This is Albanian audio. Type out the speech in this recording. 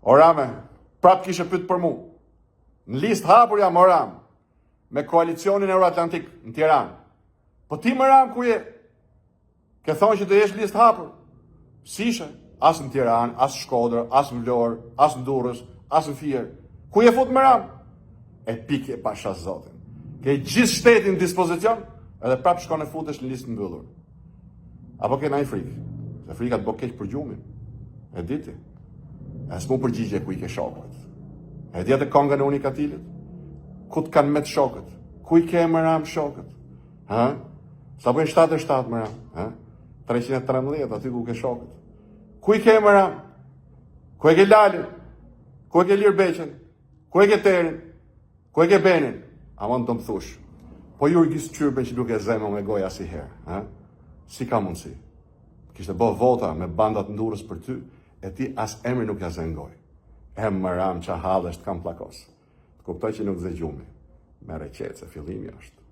O Rame, prap kishe pyet për mu. Në listë hapur jam o Ram, me koalicionin Euroatlantik në Tiranë. Po ti më Ram ku je? Ke thonë që do jesh listë hapur. Sishe, as në Tiranë, as në Shkodër, as në Vlorë, as në Durrës, as në Fier. Ku je fut më Ram? E pikje pasha zotin. Ke gjithë shtetin në dispozicion, edhe prap shkon e futesh në listë mbyllur. Apo ke ndonjë frikë? Se frika të bë keq për gjumin. E diti? E s'mu përgjigje ku i ke shokët. E di atë kongën e Unikatilit? Ku të kanë met shokët? Ku i ke më Ram shokët? Ha? Sa bëjnë 77 më Ram? Ha? 313 aty ku ke shokët. Ku i ke më Ram? Ku e ke Lalin? Ku e ke Lir Beqen? Ku e ke Terin? Ku e ke Benin? Amon të më thush. Po Jurgis Qyrbe që nuk e zemo me goja si herë. Ha? Si ka mundësi? Kishte bë vota me bandat Ndurës për ty, e ti as emri nuk ja zengoj. Më Ram që halësht kam plakos. Të kuptoj që nuk zë gjumi. Me reqet se fillimi është.